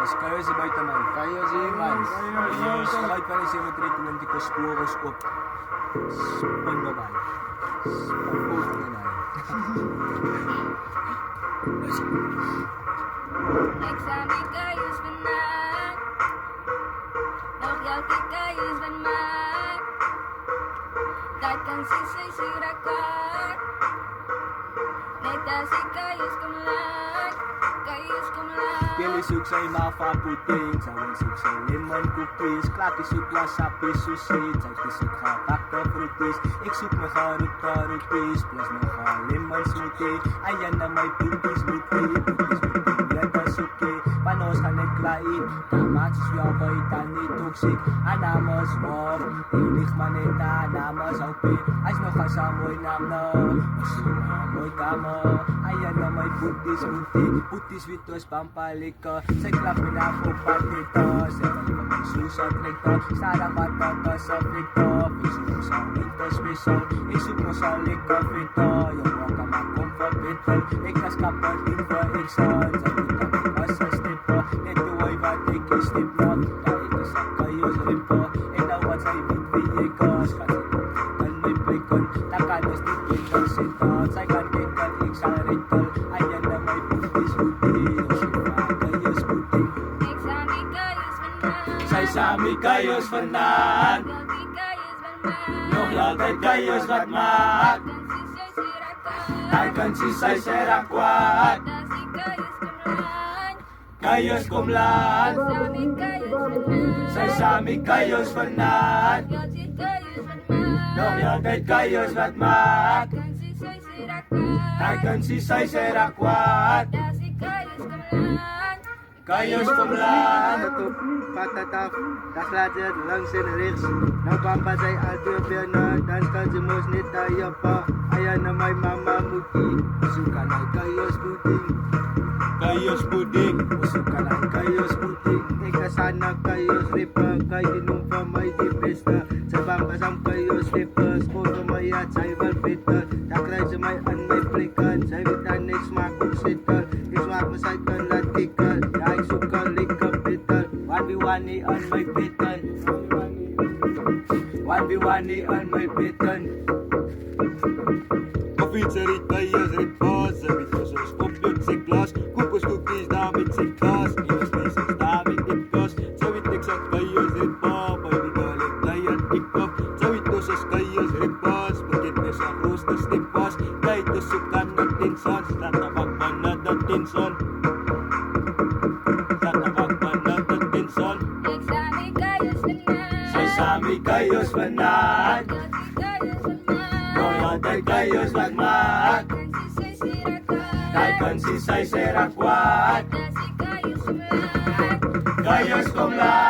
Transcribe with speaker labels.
Speaker 1: Mas kayo si Baitaman.
Speaker 2: Kayo si Mans.
Speaker 1: Yes, kahit pa rin si Matrito ng Dikos Puros ko. Pagbaban. Pagputo na na.
Speaker 3: Examen kayus benar. Nog elke kayus ben maak. Takkan sisi sirakar. Neta si kayus kumlak. Kayus kumlak.
Speaker 1: Pilisug sa'y mapaputing. Sawang sug sa'y lemon cookies. Klakisug wasapi susit. Sa'y kisug hapak na fruities. Iksug makarut-karutis. Plus lemon smoothie. Ayan na may putis-buti. Yata suki. Panos ka naglain. Tamatis yabay tani toxic. Anamos warm. Ilik manita. Anamos aupi. Ayos no kasamoy namno. Masuamoy kamo. Ayan na may putis-buti. Putis vitos pampalik ko. Sa klapin ako patito. Sa kalipang susat nagto. Sarang matoto sa frito. Piso mo sa winto special. Isip mo sa likod frito. Yung waka makumpa pito. Ikas kapatin pa ikson. Sa kitang pa sa step po. Ito ay batik yung step mo. Dahil ka sa kayo sa rin po. Inawat sa ibig ko. Kasi kan may plikon. Nakalos di plikon sito. Sa kan kikal iksang rito. Ayan na may putis-buti. Say sami kayos fanan. Nog laltay kayos batmak. Takkan si say serakwat. Kayos kumlan. Say sami kayos fanan. Nog laltay kayos batmak. Takkan si say serakwat. Kayos kumlan.
Speaker 2: Patataf, daslajet langs in rechts. Nabambasay aldobiana, dan kajumos ni tayo pa. Ayan na may mamamuti. Suka na kayos puting.
Speaker 1: Kayos puding.
Speaker 2: Suka na kayos puting. Ikasana kayos ripa. Kay dinumpa may dipesta. Sa bambasang kayos ripas. Kuro may at say balpita. Taklay sa may an may plikan. Say vitan ismakong sital. Ismak masaykan latikal. Yaay suka likapital. 1v1 on my piton. 1v1 on my piton.
Speaker 1: Koffietserit kayos ripas. Sabit ko sa compute si class. Kupos cookies damit si class. Iwas pesos damit ipkos. Sawit teksat kayos ripas. Paibigalit layat ikop. Sawit dosos kayos ripas. Pagkit na sa krus na stipas. Kahit tusukan ng tinson. Tatabag man na ng tinson. Sami kayos fanan. Noyaday kayos batmak. Takkan si say serakwat. Kayos kumlan.